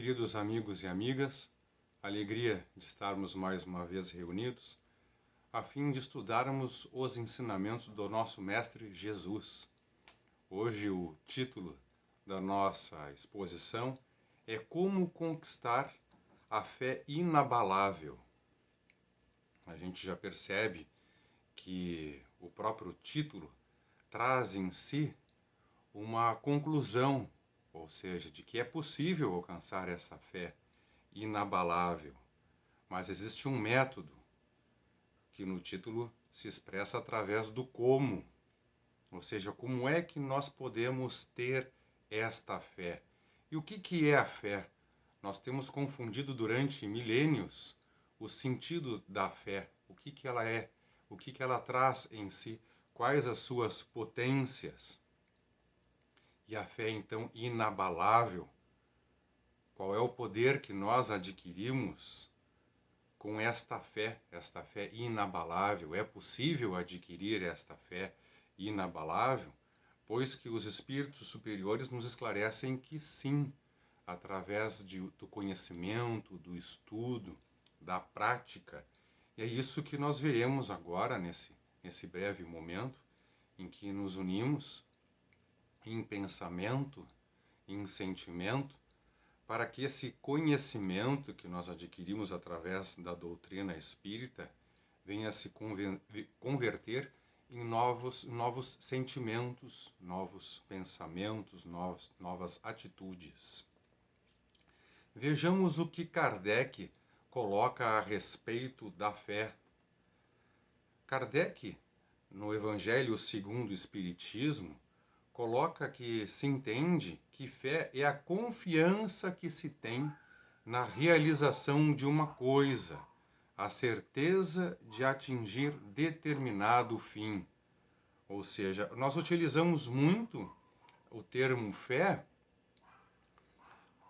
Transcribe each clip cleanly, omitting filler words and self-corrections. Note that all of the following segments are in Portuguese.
Queridos amigos e amigas, alegria de estarmos mais uma vez reunidos, a fim de estudarmos os ensinamentos do nosso Mestre Jesus. Hoje o título da nossa exposição é Como Conquistar a Fé Inabalável. A gente já percebe que o próprio título traz em si uma conclusão, ou seja, de que é possível alcançar essa fé inabalável. Mas existe um método que no título se expressa através do como, ou seja, como é que nós podemos ter esta fé. E o que é a fé? Nós temos confundido durante milênios o sentido da fé, o que ela é, o que ela traz em si, quais as suas potências. E a fé, então, inabalável, qual é o poder que nós adquirimos com esta fé inabalável? É possível adquirir esta fé inabalável? Pois que os espíritos superiores nos esclarecem que sim, através do conhecimento, do estudo, da prática. E é isso que nós veremos agora, nesse breve momento, em que nos unimos em pensamento, em sentimento, para que esse conhecimento que nós adquirimos através da doutrina espírita venha se converter em novos sentimentos, novos pensamentos, novas atitudes. Vejamos o que Kardec coloca a respeito da fé. Kardec, no Evangelho segundo o Espiritismo, coloca que se entende que fé é a confiança que se tem na realização de uma coisa, a certeza de atingir determinado fim. Ou seja, nós utilizamos muito o termo fé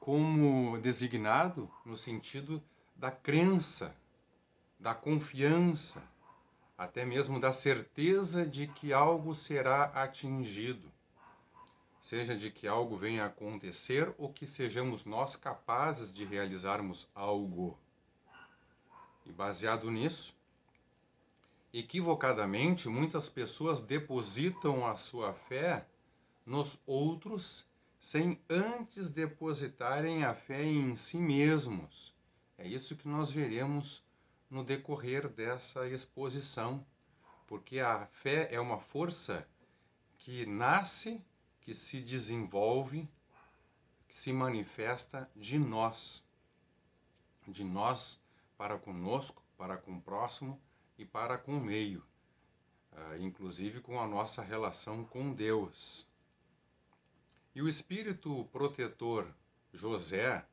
como designado no sentido da crença, da confiança, até mesmo da certeza de que algo será atingido. Seja de que algo venha a acontecer ou que sejamos nós capazes de realizarmos algo. E baseado nisso, equivocadamente, muitas pessoas depositam a sua fé nos outros sem antes depositarem a fé em si mesmos. É isso que nós veremos no decorrer dessa exposição, porque a fé é uma força que nasce, que se desenvolve, que se manifesta de nós para conosco, para com o próximo e para com o meio, inclusive com a nossa relação com Deus. E o espírito protetor José,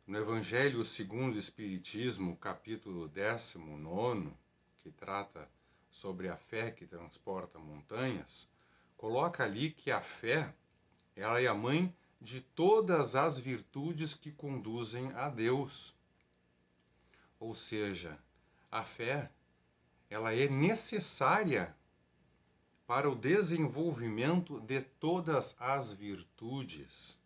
no Evangelho segundo o Espiritismo, capítulo 19, que trata sobre a fé que transporta montanhas, coloca ali que a fé, ela é a mãe de todas as virtudes que conduzem a Deus. Ou seja, a fé, ela é necessária para o desenvolvimento de todas as virtudes.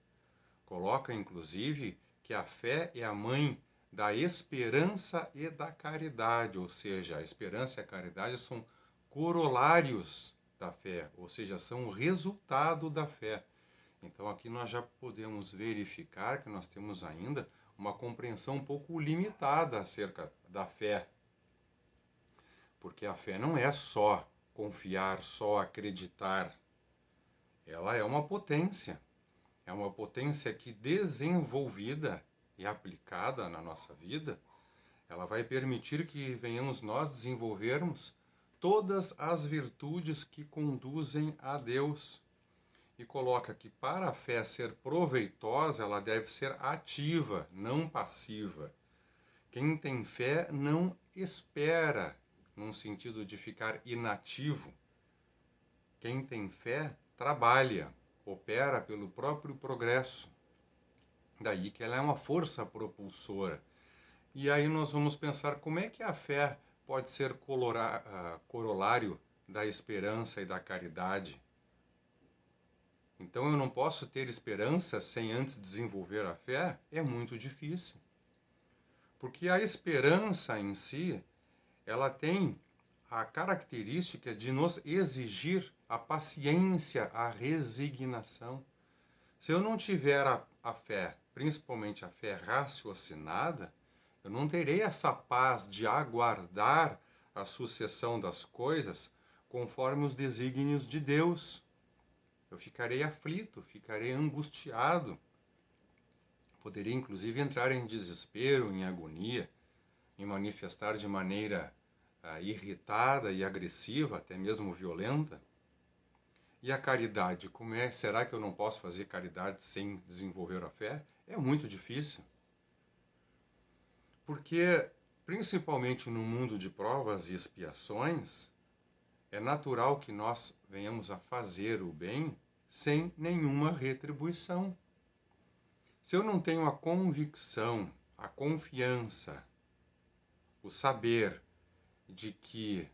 Coloca, inclusive, que a fé é a mãe da esperança e da caridade, ou seja, a esperança e a caridade são corolários da fé, ou seja, são o resultado da fé. Então aqui nós já podemos verificar que nós temos ainda uma compreensão um pouco limitada acerca da fé. Porque a fé não é só confiar, só acreditar. Ela é uma potência. É uma potência que, desenvolvida e aplicada na nossa vida, ela vai permitir que venhamos nós desenvolvermos todas as virtudes que conduzem a Deus. E coloca que para a fé ser proveitosa, ela deve ser ativa, não passiva. Quem tem fé não espera, num sentido de ficar inativo. Quem tem fé trabalha, opera pelo próprio progresso. Daí que ela é uma força propulsora. E aí nós vamos pensar como é que a fé pode ser corolário da esperança e da caridade. Então eu não posso ter esperança sem antes desenvolver a fé? É muito difícil. Porque a esperança em si, ela tem a característica de nos exigir a paciência, a resignação. Se eu não tiver a fé, principalmente a fé raciocinada, eu não terei essa paz de aguardar a sucessão das coisas conforme os desígnios de Deus. Eu ficarei aflito, ficarei angustiado. Poderia inclusive entrar em desespero, em agonia, em manifestar de maneira irritada e agressiva, até mesmo violenta. E a caridade, como é? Será que eu não posso fazer caridade sem desenvolver a fé? É muito difícil. Porque, principalmente no mundo de provas e expiações, é natural que nós venhamos a fazer o bem sem nenhuma retribuição. Se eu não tenho a convicção, a confiança, o saber de que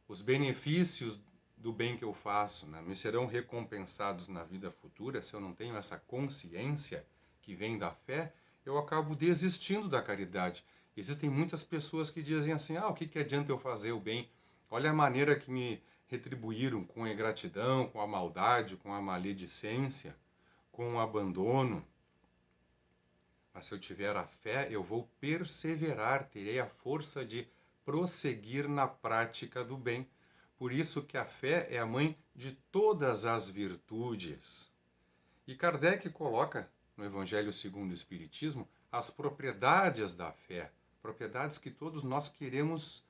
os benefícios do bem que eu faço, né, me serão recompensados na vida futura, se eu não tenho essa consciência que vem da fé, eu acabo desistindo da caridade. Existem muitas pessoas que dizem assim, o que adianta eu fazer o bem? Olha a maneira que me retribuíram com a ingratidão, com a maldade, com a maledicência, com o abandono. Mas se eu tiver a fé, eu vou perseverar, terei a força de prosseguir na prática do bem. Por isso que a fé é a mãe de todas as virtudes. E Kardec coloca no Evangelho segundo o Espiritismo as propriedades da fé, propriedades que todos nós queremos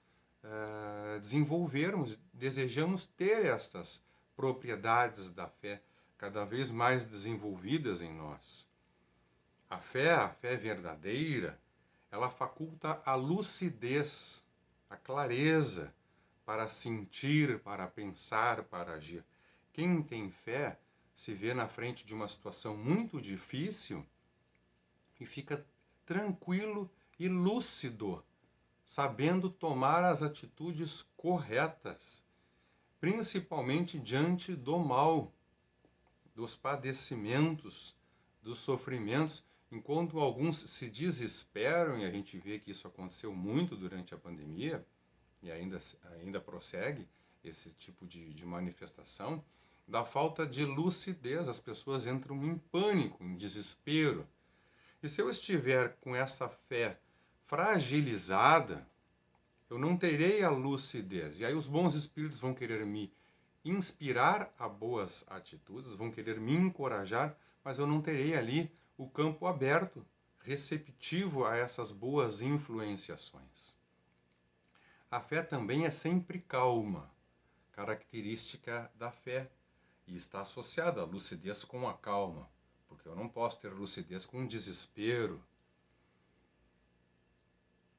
desenvolvermos, desejamos ter estas propriedades da fé cada vez mais desenvolvidas em nós. A fé verdadeira, ela faculta a lucidez, a clareza para sentir, para pensar, para agir. Quem tem fé se vê na frente de uma situação muito difícil e fica tranquilo e lúcido, sabendo tomar as atitudes corretas, principalmente diante do mal, dos padecimentos, dos sofrimentos. Enquanto alguns se desesperam, e a gente vê que isso aconteceu muito durante a pandemia, e ainda prossegue esse tipo de manifestação, da falta de lucidez, as pessoas entram em pânico, em desespero. E se eu estiver com essa fé fragilizada, eu não terei a lucidez. E aí os bons espíritos vão querer me inspirar a boas atitudes, vão querer me encorajar, mas eu não terei ali o campo aberto, receptivo a essas boas influenciações. A fé também é sempre calma, característica da fé, e está associada à lucidez com a calma, porque eu não posso ter lucidez com desespero.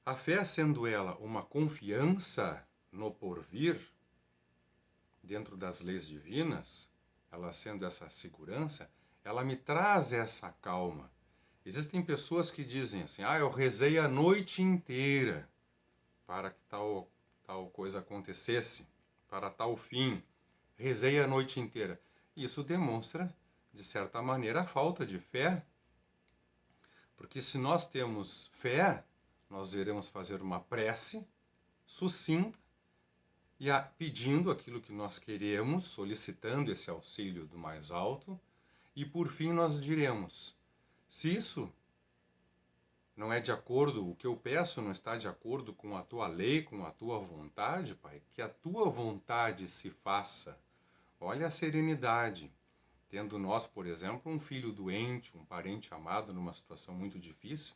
A fé, sendo ela uma confiança no porvir, dentro das leis divinas, ela sendo essa segurança, ela me traz essa calma. Existem pessoas que dizem assim, eu rezei a noite inteira para que tal coisa acontecesse, para tal fim, rezei a noite inteira. Isso demonstra, de certa maneira, a falta de fé, porque se nós temos fé, nós iremos fazer uma prece sucinta, e pedindo aquilo que nós queremos, solicitando esse auxílio do mais alto, e por fim nós diremos, se isso não é de acordo, o que eu peço não está de acordo com a tua lei, com a tua vontade, Pai, que a tua vontade se faça. Olha a serenidade. Tendo nós, por exemplo, um filho doente, um parente amado numa situação muito difícil,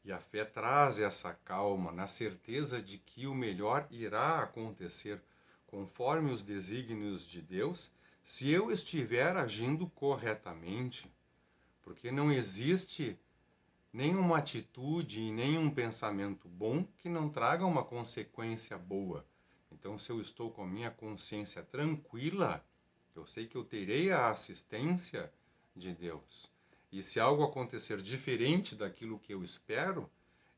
e a fé traz essa calma, na certeza de que o melhor irá acontecer conforme os desígnios de Deus, se eu estiver agindo corretamente. Porque não existe nenhuma atitude e nenhum pensamento bom que não traga uma consequência boa. Então, se eu estou com a minha consciência tranquila, eu sei que eu terei a assistência de Deus. E se algo acontecer diferente daquilo que eu espero,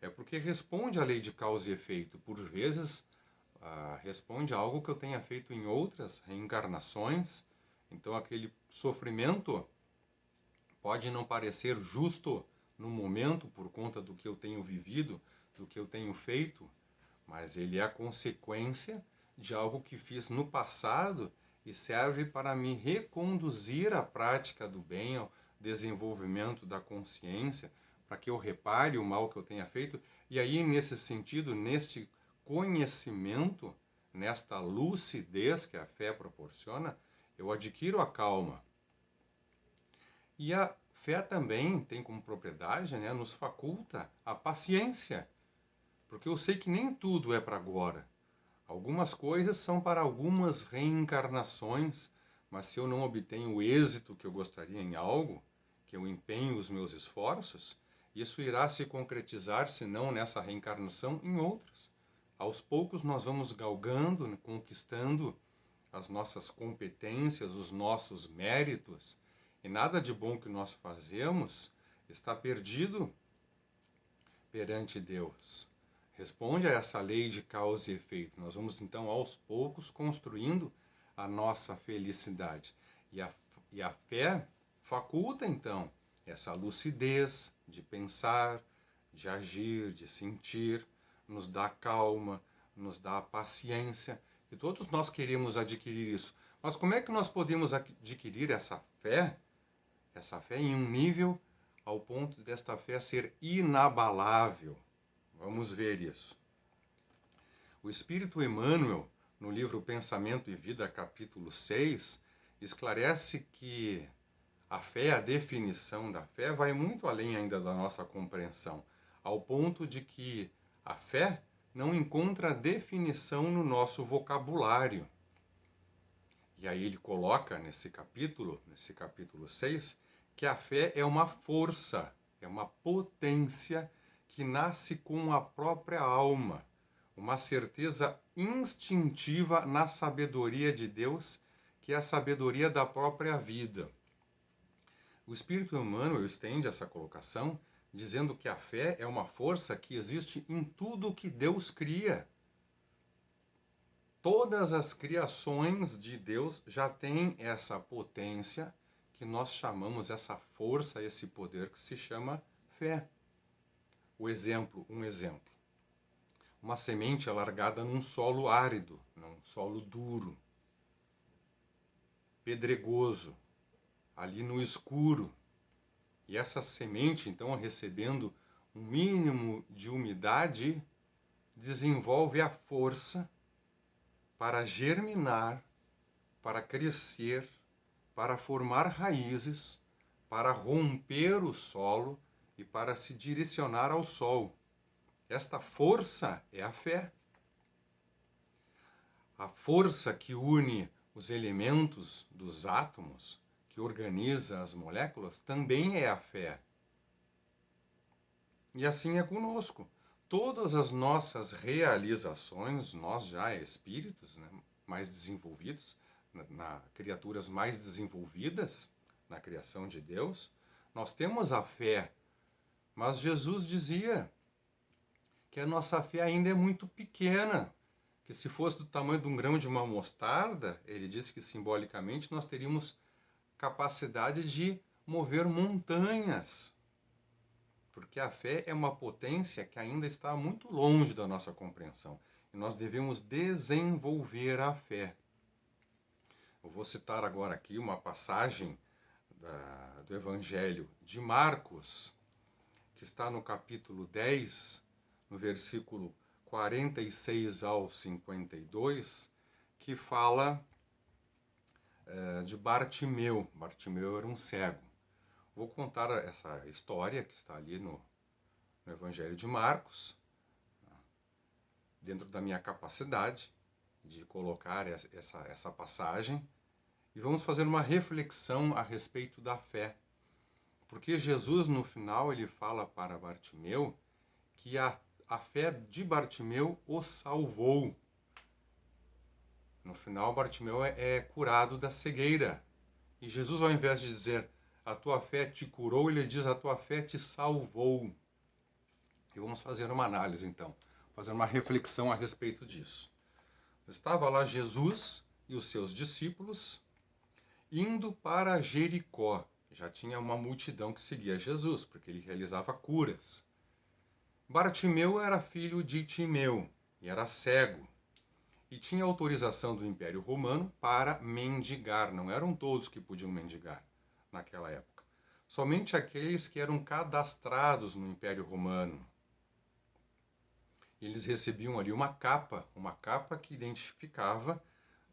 é porque responde à lei de causa e efeito. Por vezes, responde a algo que eu tenha feito em outras reencarnações, Então aquele sofrimento pode não parecer justo no momento por conta do que eu tenho vivido, do que eu tenho feito, mas ele é a consequência de algo que fiz no passado e serve para me reconduzir à prática do bem, ao desenvolvimento da consciência, para que eu repare o mal que eu tenha feito. E aí, nesse sentido, neste conhecimento, nesta lucidez que a fé proporciona, eu adquiro a calma. E a fé também tem como propriedade, né, nos faculta a paciência, porque eu sei que nem tudo é para agora. Algumas coisas são para algumas reencarnações, mas se eu não obtenho o êxito que eu gostaria em algo, que eu empenho os meus esforços, isso irá se concretizar, se não nessa reencarnação, em outras. Aos poucos nós vamos galgando, conquistando as nossas competências, os nossos méritos, e nada de bom que nós fazemos está perdido perante Deus. Responde a essa lei de causa e efeito. Nós vamos então aos poucos construindo a nossa felicidade. E a fé faculta então essa lucidez de pensar, de agir, de sentir, nos dá calma, nos dá paciência. E todos nós queremos adquirir isso. Mas como é que nós podemos adquirir essa fé em um nível ao ponto desta fé ser inabalável? Vamos ver isso. O Espírito Emmanuel, no livro Pensamento e Vida, capítulo 6, esclarece que a fé, a definição da fé, vai muito além ainda da nossa compreensão, ao ponto de que a fé não encontra definição no nosso vocabulário. E aí ele coloca nesse capítulo 6, que a fé é uma força, é uma potência que nasce com a própria alma, uma certeza instintiva na sabedoria de Deus, que é a sabedoria da própria vida. O Espírito Emmanuel estende essa colocação, dizendo que a fé é uma força que existe em tudo que Deus cria. Todas as criações de Deus já têm essa potência que nós chamamos, essa força, esse poder que se chama fé. Um exemplo. Uma semente é largada num solo árido, num solo duro, pedregoso, ali no escuro. E essa semente, então, recebendo um mínimo de umidade, desenvolve a força para germinar, para crescer, para formar raízes, para romper o solo e para se direcionar ao sol. Esta força é a fé. A força que une os elementos dos átomos, que organiza as moléculas, também é a fé. E assim é conosco. Todas as nossas realizações, nós já espíritos, né, mais desenvolvidos, criaturas mais desenvolvidas na criação de Deus, nós temos a fé. Mas Jesus dizia que a nossa fé ainda é muito pequena, que se fosse do tamanho de um grão de uma mostarda, ele disse que simbolicamente nós teríamos capacidade de mover montanhas, porque a fé é uma potência que ainda está muito longe da nossa compreensão, e nós devemos desenvolver a fé. Eu vou citar agora aqui uma passagem do Evangelho de Marcos, que está no capítulo 10, no versículo 46 ao 52, que fala de Bartimeu. Bartimeu era um cego. Vou contar essa história que está ali no Evangelho de Marcos, dentro da minha capacidade de colocar essa passagem, e vamos fazer uma reflexão a respeito da fé. Porque Jesus, no final, ele fala para Bartimeu que a fé de Bartimeu o salvou. No final, Bartimeu é curado da cegueira. E Jesus, ao invés de dizer, a tua fé te curou, ele diz, a tua fé te salvou. E vamos fazer uma análise, então. Fazer uma reflexão a respeito disso. Estava lá Jesus e os seus discípulos, indo para Jericó. Já tinha uma multidão que seguia Jesus, porque ele realizava curas. Bartimeu era filho de Timeu e era cego. E tinha autorização do Império Romano para mendigar. Não eram todos que podiam mendigar naquela época. Somente aqueles que eram cadastrados no Império Romano. Eles recebiam ali uma capa que identificava,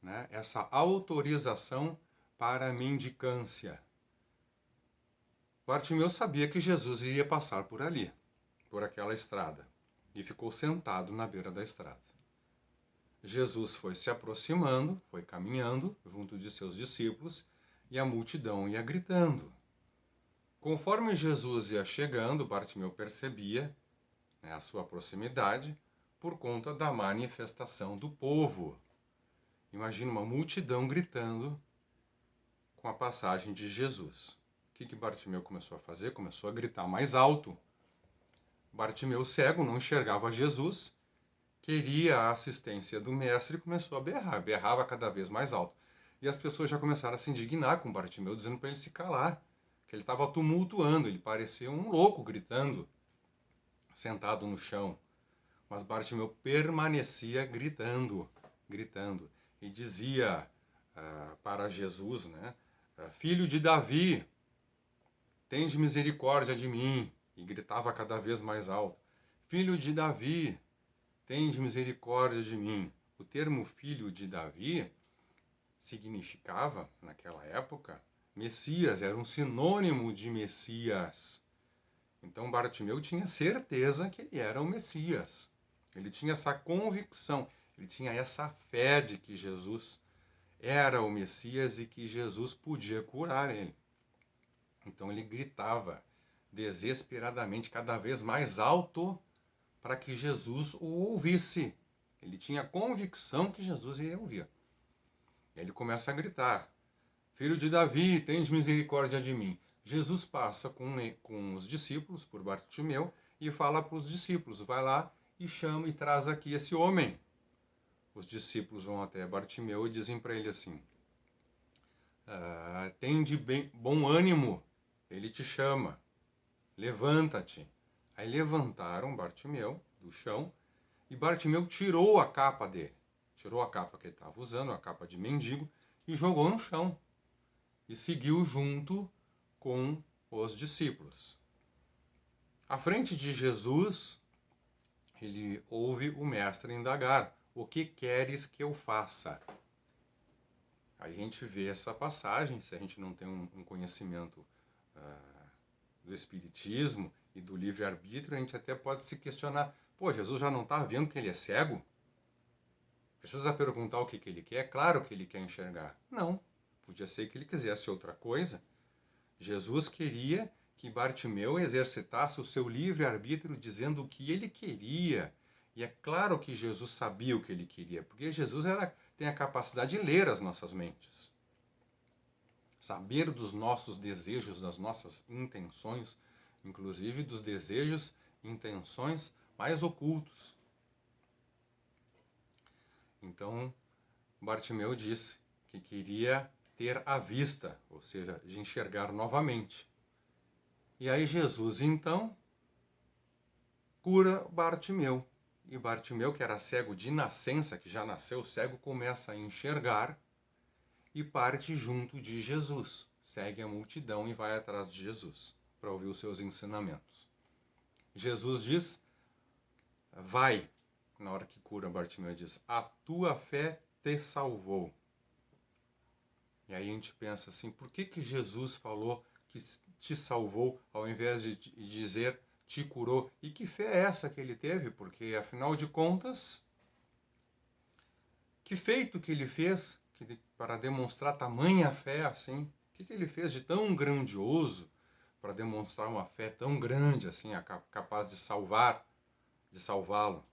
né, essa autorização para a mendicância. Bartimeu sabia que Jesus iria passar por ali, por aquela estrada, e ficou sentado na beira da estrada. Jesus foi se aproximando, foi caminhando junto de seus discípulos e a multidão ia gritando. Conforme Jesus ia chegando, Bartimeu percebia, né, a sua proximidade por conta da manifestação do povo. Imagina uma multidão gritando com a passagem de Jesus. O que Bartimeu começou a fazer? Começou a gritar mais alto. Bartimeu, cego, não enxergava Jesus, queria a assistência do mestre e começou a berrar. Berrava cada vez mais alto. E as pessoas já começaram a se indignar com Bartimeu, dizendo para ele se calar, que ele estava tumultuando, ele parecia um louco gritando, sentado no chão. Mas Bartimeu permanecia gritando, e dizia para Jesus, né, filho de Davi, tende misericórdia de mim, e gritava cada vez mais alto, filho de Davi, tende misericórdia de mim. O termo filho de Davi significava, naquela época, Messias, era um sinônimo de Messias. Então Bartimeu tinha certeza que ele era o Messias. Ele tinha essa convicção, ele tinha essa fé de que Jesus era o Messias e que Jesus podia curar ele. Então ele gritava desesperadamente, cada vez mais alto, para que Jesus o ouvisse. Ele tinha convicção que Jesus iria ouvir. Ele começa a gritar, filho de Davi, tende misericórdia de mim. Jesus passa com os discípulos por Bartimeu e fala para os discípulos, vai lá e chama e traz aqui esse homem. Os discípulos vão até Bartimeu e dizem para ele assim, tende bom ânimo, ele te chama, levanta-te. Aí levantaram Bartimeu do chão e Bartimeu tirou a capa dele. Tirou a capa que ele estava usando, a capa de mendigo, e jogou no chão. E seguiu junto com os discípulos. À frente de Jesus, ele ouve o mestre indagar, o que queres que eu faça? Aí a gente vê essa passagem, se a gente não tem um conhecimento do Espiritismo e do livre-arbítrio, a gente até pode se questionar, Jesus já não está vendo que ele é cego? Precisa perguntar o que ele quer? Claro que ele quer enxergar. Não, podia ser que ele quisesse outra coisa. Jesus queria que Bartimeu exercitasse o seu livre-arbítrio dizendo o que ele queria. E é claro que Jesus sabia o que ele queria, porque Jesus tem a capacidade de ler as nossas mentes. Saber dos nossos desejos, das nossas intenções, inclusive dos desejos e intenções mais ocultos. Então, Bartimeu disse que queria ter a vista, ou seja, de enxergar novamente. E aí Jesus, então, cura Bartimeu. E Bartimeu, que era cego de nascença, que já nasceu cego, começa a enxergar e parte junto de Jesus. Segue a multidão e vai atrás de Jesus para ouvir os seus ensinamentos. Jesus diz, vai. Na hora que cura Bartimeu, diz, a tua fé te salvou. E aí a gente pensa assim, por que Jesus falou que te salvou ao invés de dizer te curou? E que fé é essa que ele teve? Porque, afinal de contas, que feito que ele fez para demonstrar tamanha fé assim? O que ele fez de tão grandioso para demonstrar uma fé tão grande assim, capaz de salvá-lo?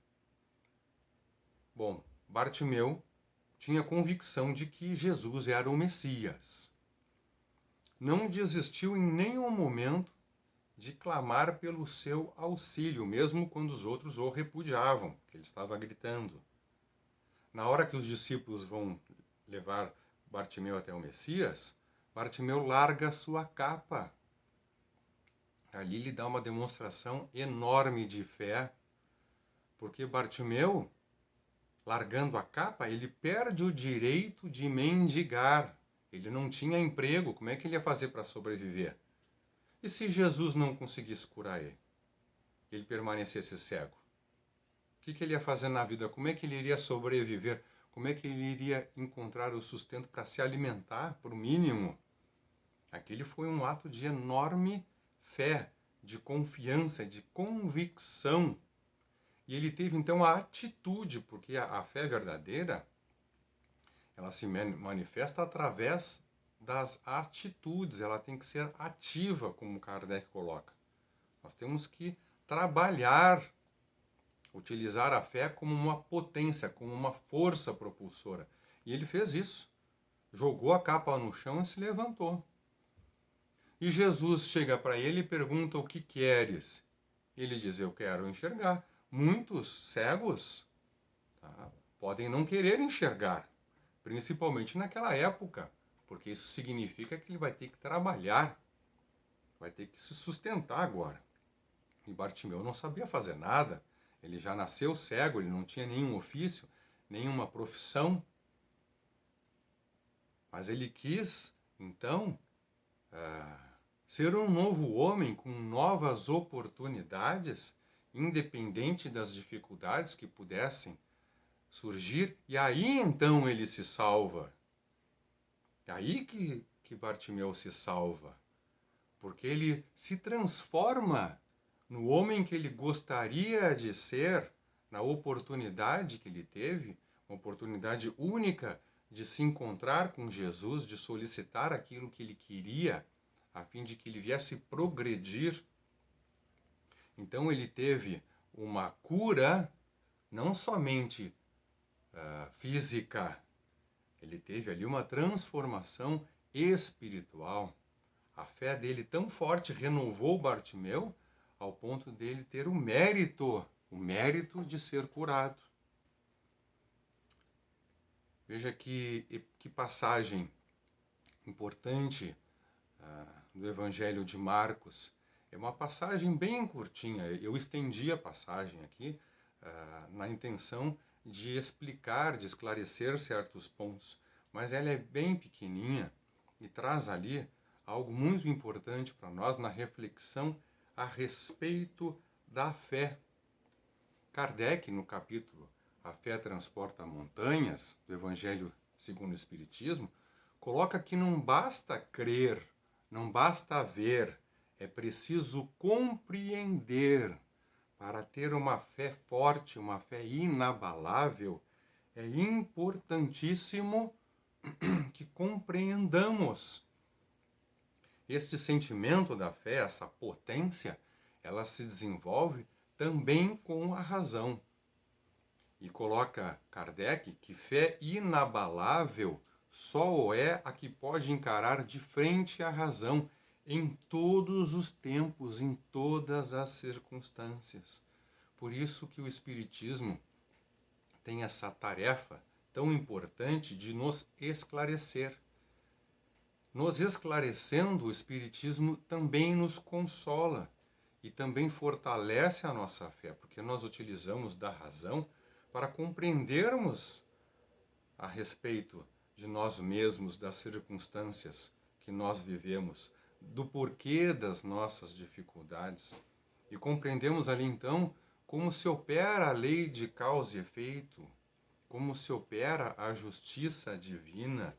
Bom, Bartimeu tinha convicção de que Jesus era o Messias. Não desistiu em nenhum momento de clamar pelo seu auxílio, mesmo quando os outros o repudiavam, que ele estava gritando. Na hora que os discípulos vão levar Bartimeu até o Messias, Bartimeu larga sua capa. Ali ele dá uma demonstração enorme de fé, porque Bartimeu, largando a capa, ele perde o direito de mendigar. Ele não tinha emprego, como é que ele ia fazer para sobreviver? E se Jesus não conseguisse curar ele? Ele permanecesse cego? O que ele ia fazer na vida? Como é que ele iria sobreviver? Como é que ele iria encontrar o sustento para se alimentar, por mínimo? Aquele foi um ato de enorme fé, de confiança, de convicção. E ele teve então a atitude, porque a fé verdadeira, ela se manifesta através das atitudes, ela tem que ser ativa, como Kardec coloca. Nós temos que trabalhar, utilizar a fé como uma potência, como uma força propulsora. E ele fez isso. Jogou a capa no chão e se levantou. E Jesus chega para ele e pergunta: o que queres? Ele diz: eu quero enxergar. Muitos cegos, tá, podem não querer enxergar, principalmente naquela época, porque isso significa que ele vai ter que trabalhar, vai ter que se sustentar agora. E Bartimeu não sabia fazer nada, ele já nasceu cego, ele não tinha nenhum ofício, nenhuma profissão, mas ele quis, então, ser um novo homem com novas oportunidades, independente das dificuldades que pudessem surgir, e aí então ele se salva. É aí que Bartimeu se salva, porque ele se transforma no homem que ele gostaria de ser, na oportunidade que ele teve, uma oportunidade única de se encontrar com Jesus, de solicitar aquilo que ele queria, a fim de que ele viesse progredir. Então ele teve uma cura, não somente física, ele teve ali uma transformação espiritual. A fé dele tão forte renovou Bartimeu ao ponto dele ter o mérito de ser curado. Veja que passagem importante do Evangelho de Marcos. É uma passagem bem curtinha. Eu estendi a passagem aqui na intenção de explicar, de esclarecer certos pontos, mas ela é bem pequenininha e traz ali algo muito importante para nós na reflexão a respeito da fé. Kardec, no capítulo A Fé Transporta Montanhas, do Evangelho segundo o Espiritismo, coloca que não basta crer, não basta ver, é preciso compreender. Para ter uma fé forte, uma fé inabalável, é importantíssimo que compreendamos. Este sentimento da fé, essa potência, ela se desenvolve também com a razão. E coloca Kardec que fé inabalável só o é a que pode encarar de frente a razão em todos os tempos, em todas as circunstâncias. Por isso que o Espiritismo tem essa tarefa tão importante de nos esclarecer. Nos esclarecendo, o Espiritismo também nos consola e também fortalece a nossa fé, porque nós utilizamos da razão para compreendermos a respeito de nós mesmos, das circunstâncias que nós vivemos, do porquê das nossas dificuldades. E compreendemos ali então como se opera a lei de causa e efeito, como se opera a justiça divina,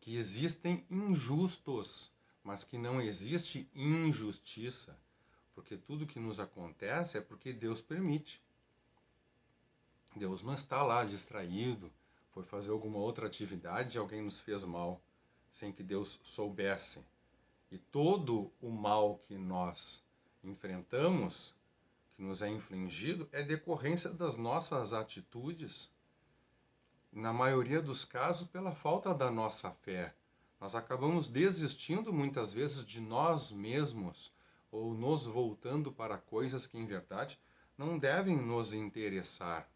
que existem injustos, mas que não existe injustiça, porque tudo que nos acontece é porque Deus permite. Deus não está lá distraído, foi fazer alguma outra atividade e alguém nos fez mal, sem que Deus soubesse. E todo o mal que nós enfrentamos, que nos é infligido, é decorrência das nossas atitudes. Na maioria dos casos, pela falta da nossa fé. Nós acabamos desistindo muitas vezes de nós mesmos ou nos voltando para coisas que, em verdade, não devem nos interessar,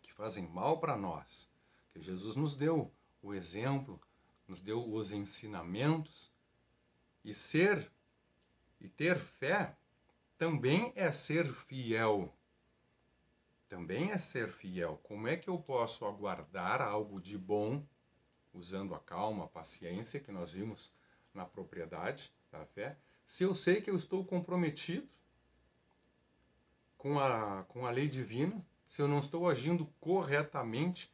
que fazem mal para nós. Que Jesus nos deu o exemplo nos deu os ensinamentos. E ter fé também é ser fiel. Também é ser fiel. Como é que eu posso aguardar algo de bom, usando a calma, a paciência que nós vimos na propriedade da fé, se eu sei que eu estou comprometido com a lei divina, se eu não estou agindo corretamente?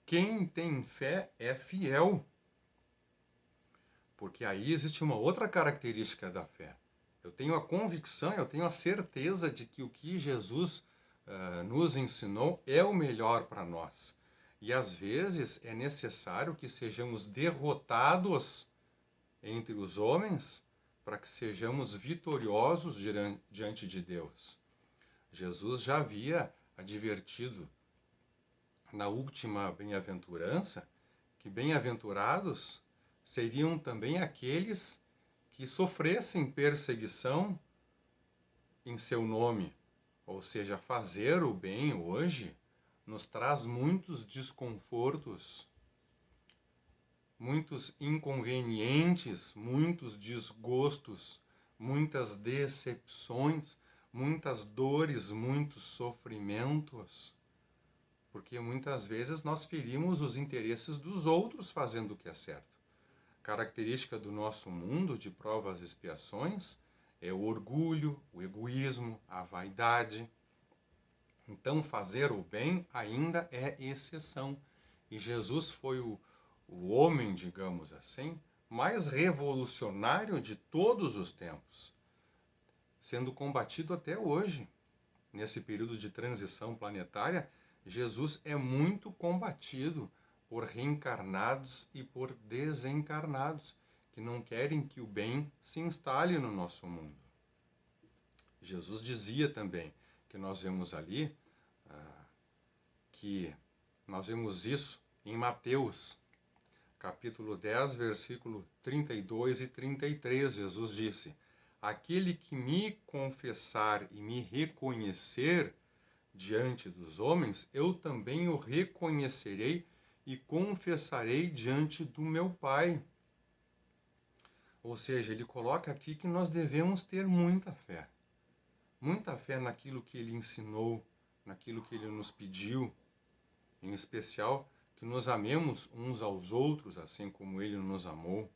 Quem tem fé é fiel. Porque aí existe uma outra característica da fé. Eu tenho a convicção, eu tenho a certeza de que o que Jesus nos ensinou é o melhor para nós. E às vezes é necessário que sejamos derrotados entre os homens para que sejamos vitoriosos diante de Deus. Jesus já havia advertido na última bem-aventurança que bem-aventurados seriam também aqueles que sofressem perseguição em seu nome. Ou seja, fazer o bem hoje nos traz muitos desconfortos, muitos inconvenientes, muitos desgostos, muitas decepções, muitas dores, muitos sofrimentos. Porque muitas vezes nós ferimos os interesses dos outros fazendo o que é certo. Característica do nosso mundo de provas e expiações é o orgulho, o egoísmo, a vaidade. Então, fazer o bem ainda é exceção. E Jesus foi o homem, digamos assim, mais revolucionário de todos os tempos, sendo combatido até hoje. Nesse período de transição planetária, Jesus é muito combatido por reencarnados e por desencarnados, que não querem que o bem se instale no nosso mundo. Jesus dizia também, que nós vemos ali, que nós vemos isso em Mateus, capítulo 10, versículo 32 e 33, Jesus disse: aquele que me confessar e me reconhecer diante dos homens, eu também o reconhecerei e confessarei diante do meu Pai. Ou seja, ele coloca aqui que nós devemos ter muita fé naquilo que ele ensinou, naquilo que ele nos pediu, em especial que nos amemos uns aos outros, assim como ele nos amou.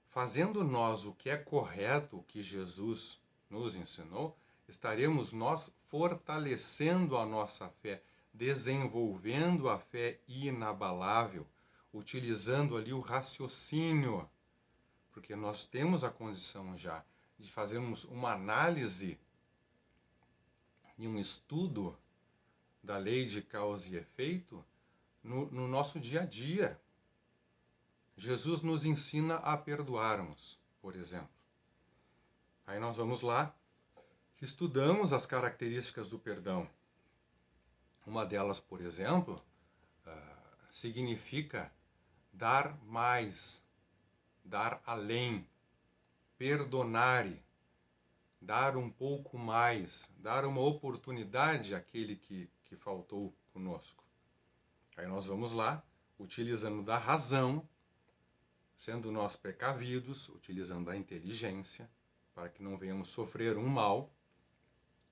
Fazendo nós o que é correto, o que Jesus nos ensinou, estaremos nós fortalecendo a nossa fé, desenvolvendo a fé inabalável, utilizando ali o raciocínio, porque nós temos a condição já de fazermos uma análise e um estudo da lei de causa e efeito no nosso dia a dia. Jesus nos ensina a perdoarmos, por exemplo. Aí nós vamos lá, estudamos as características do perdão. Uma delas, por exemplo, significa dar mais, dar além, perdonare, dar um pouco mais, dar uma oportunidade àquele que faltou conosco. Aí nós vamos lá, utilizando da razão, sendo nós precavidos, utilizando a inteligência, para que não venhamos sofrer um mal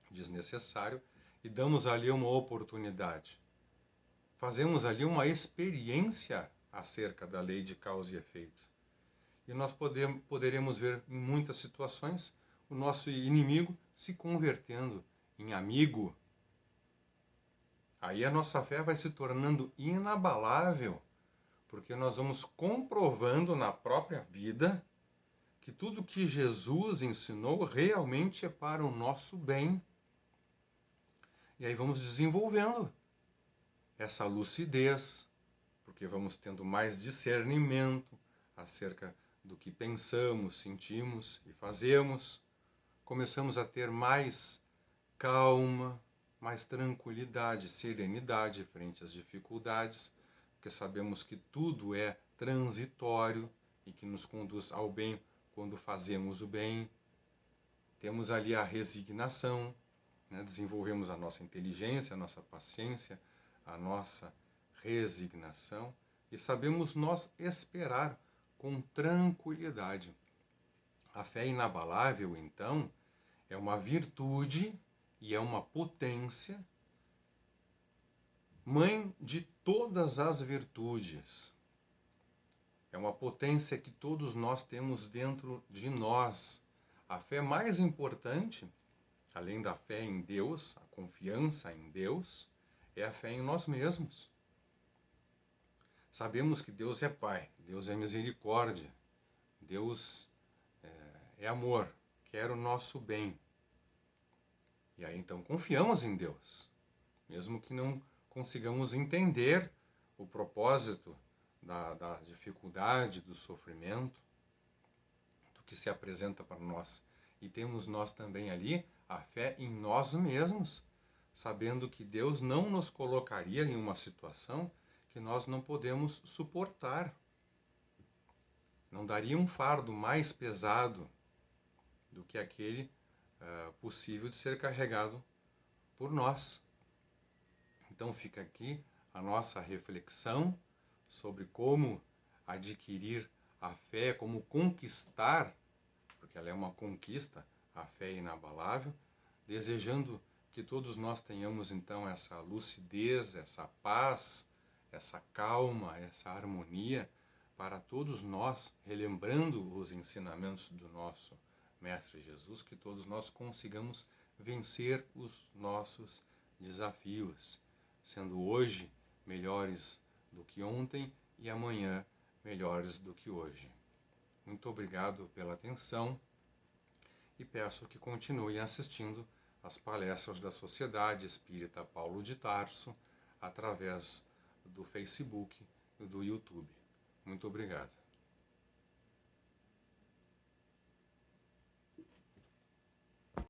desnecessário, e damos ali uma oportunidade. Fazemos ali uma experiência acerca da lei de causa e efeito. E nós poderemos ver em muitas situações o nosso inimigo se convertendo em amigo. Aí a nossa fé vai se tornando inabalável, porque nós vamos comprovando na própria vida que tudo que Jesus ensinou realmente é para o nosso bem. E aí vamos desenvolvendo essa lucidez, porque vamos tendo mais discernimento acerca do que pensamos, sentimos e fazemos. Começamos a ter mais calma, mais tranquilidade, serenidade frente às dificuldades, porque sabemos que tudo é transitório e que nos conduz ao bem quando fazemos o bem. Temos ali a resignação, né? Desenvolvemos a nossa inteligência, a nossa paciência, a nossa resignação, e sabemos nós esperar com tranquilidade. A fé inabalável, então, é uma virtude e é uma potência, mãe de todas as virtudes. É uma potência que todos nós temos dentro de nós. A fé mais importante, além da fé em Deus, a confiança em Deus, é a fé em nós mesmos. Sabemos que Deus é Pai, Deus é misericórdia, Deus é amor, quer o nosso bem. E aí então confiamos em Deus, mesmo que não consigamos entender o propósito da dificuldade, do sofrimento, do que se apresenta para nós. E temos nós também ali a fé em nós mesmos, sabendo que Deus não nos colocaria em uma situação que nós não podemos suportar. Não daria um fardo mais pesado do que aquele possível de ser carregado por nós. Então fica aqui a nossa reflexão sobre como adquirir a fé, como conquistar, porque ela é uma conquista, a fé inabalável, desejando que todos nós tenhamos então essa lucidez, essa paz, essa calma, essa harmonia, para todos nós, relembrando os ensinamentos do nosso Mestre Jesus, que todos nós consigamos vencer os nossos desafios, sendo hoje melhores do que ontem e amanhã melhores do que hoje. Muito obrigado pela atenção e peço que continue assistindo às palestras da Sociedade Espírita Paulo de Tarso através do Facebook e do YouTube. Muito obrigado.